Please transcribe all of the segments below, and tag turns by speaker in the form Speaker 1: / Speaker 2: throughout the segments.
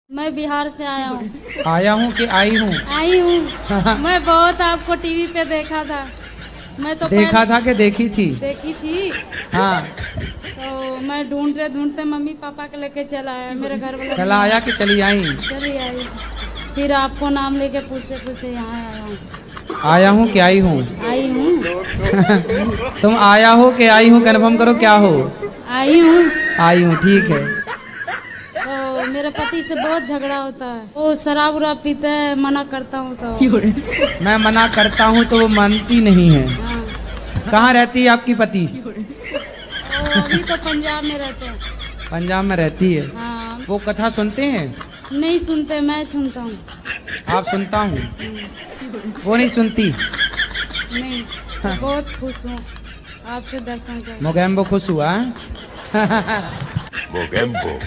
Speaker 1: मैं बिहार से आया हूँ।
Speaker 2: आया हूँ कि आई हूँ?
Speaker 1: आई हूँ। मैं बहुत आपको टीवी पे देखा था। मैं तो
Speaker 2: देखा था कि देखी थी?
Speaker 1: देखी थी।
Speaker 2: हाँ।
Speaker 1: तो मैं ढूंढते मम्मी पापा के लेके चला आया। मेरे घर वाला
Speaker 2: चला आया कि चली आई?
Speaker 1: चली आई। फिर आपको नाम लेके पूछते पूछते यहाँ आया हूँ।
Speaker 2: आया हूँ कि आई हूँ?
Speaker 1: आई हूँ।
Speaker 2: तुम आया हो कि आई हूँ कन्फर्म करो, क्या हो?
Speaker 1: आई हूँ।
Speaker 2: आई हूँ, ठीक है।
Speaker 1: तो मेरे पति से बहुत झगड़ा होता है। वो शराब उराब पीते हैं, मना करता हूँ तो
Speaker 2: मैं मना करता हूँ तो वो मानती नहीं है।
Speaker 1: हाँ।
Speaker 2: कहाँ रहती है आपकी पति?
Speaker 1: वो अभी तो पंजाब में रहते हैं।
Speaker 2: पंजाब में रहती है।
Speaker 1: हाँ।
Speaker 2: वो कथा सुनते हैं?
Speaker 1: नहीं सुनते, मैं सुनता हूँ।
Speaker 2: आप सुनता हूँ, वो नहीं सुनती?
Speaker 1: नहीं। तो बहुत खुश हूँ आपसे दर्शन कर।
Speaker 2: मोगेम्बो खुश हुआ?
Speaker 3: मोगेम्बो।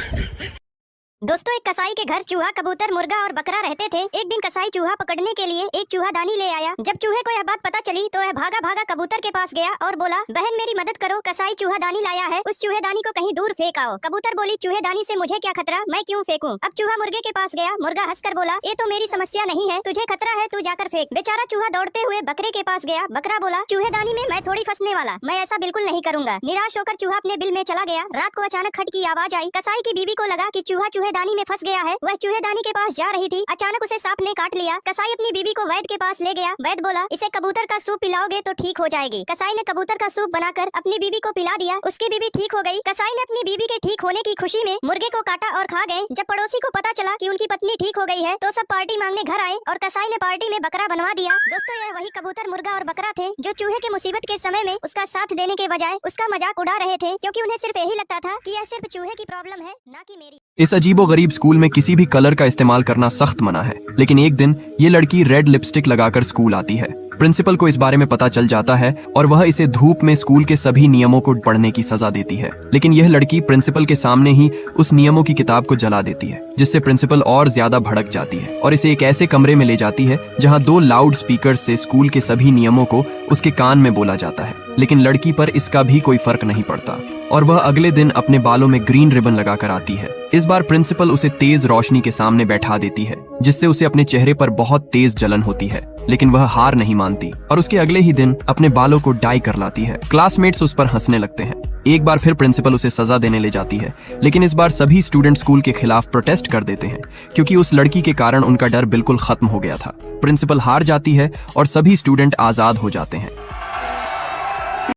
Speaker 4: दोस्तों, एक कसाई के घर चूहा, कबूतर, मुर्गा और बकरा रहते थे। एक दिन कसाई चूहा पकड़ने के लिए एक चूहादानी ले आया। जब चूहे को यह बात पता चली तो वह भागा भागा कबूतर के पास गया और बोला, बहन मेरी मदद करो, कसाई चूहादानी लाया है, उस चूहेदानी को कहीं दूर फेंक आओ। कबूतर बोली, चूहेदानी से मुझे क्या खतरा, मैं क्यों फेंकूं? अब चूहा मुर्गे के पास गया। मुर्गा हंसकर बोला, ये तो मेरी समस्या नहीं है, तुझे खतरा है, तू जाकर फेंक। बेचारा चूहा दौड़ते हुए बकरे के पास गया। बकरा बोला, चूहेदानी में मैं थोड़ी फंसने वाला, मैं ऐसा बिल्कुल नहीं करूंगा। निराश होकर चूहा अपने बिल में चला गया। रात को अचानक खट की आवाज आई। कसाई की बीवी को लगा कि चूहा चूहेदानी में फंस गया है। वह चूहेदानी के पास जा रही थी, अचानक उसे सांप ने काट लिया। कसाई अपनी बीवी को वैद्य के पास ले गया। वैद्य बोला, इसे कबूतर का सूप पिलाओगे तो ठीक हो जाएगी। कसाई ने कबूतर का सूप बनाकर अपनी बीवी को पिला दिया। उसकी बीवी ठीक हो गई। कसाई ने अपनी बीवी के ठीक होने की खुशी में मुर्गे को काटा और खा गए। जब पड़ोसी को पता चला कि उनकी पत्नी ठीक हो गई है तो सब पार्टी मांगने घर आए और कसाई ने पार्टी में बकरा बनवा दिया। दोस्तों, यह वही कबूतर, मुर्गा और बकरा थे जो चूहे के मुसीबत के समय में उसका साथ देने के बजाय उसका मजाक उड़ा रहे थे, क्योंकि उन्हें सिर्फ यही लगता था कि यह सिर्फ चूहे की प्रॉब्लम है, ना कि मेरी।
Speaker 5: इस अजीबोगरीब स्कूल में किसी भी कलर का इस्तेमाल करना सख्त मना है, लेकिन एक दिन ये लड़की रेड लिपस्टिक लगाकर स्कूल आती है। प्रिंसिपल को इस बारे में पता चल जाता है और वह इसे धूप में स्कूल के सभी नियमों को पढ़ने की सजा देती है। लेकिन यह लड़की प्रिंसिपल के सामने ही उस नियमों की किताब को जला देती है, जिससे प्रिंसिपल और ज्यादा भड़क जाती है और इसे एक ऐसे कमरे में ले जाती है जहां 2 लाउड स्पीकर से स्कूल के सभी नियमों को उसके कान में बोला जाता है। लेकिन लड़की पर इसका भी कोई फर्क नहीं पड़ता और वह अगले दिन अपने बालों में ग्रीन रिबन लगाकर आती है। इस बार प्रिंसिपल उसे तेज रोशनी के सामने बैठा देती है, जिससे उसे अपने चेहरे पर बहुत तेज जलन होती है, लेकिन वह हार नहीं मानती और उसके अगले ही दिन अपने बालों को डाई कर लाती है। क्लासमेट्स उस पर हंसने लगते हैं। एक बार फिर प्रिंसिपल उसे सजा देने ले जाती है, लेकिन इस बार सभी स्टूडेंट स्कूल के खिलाफ प्रोटेस्ट कर देते हैं, क्योंकि उस लड़की के कारण उनका डर बिल्कुल खत्म हो गया था। प्रिंसिपल हार जाती है और सभी स्टूडेंट आजाद हो जाते हैं।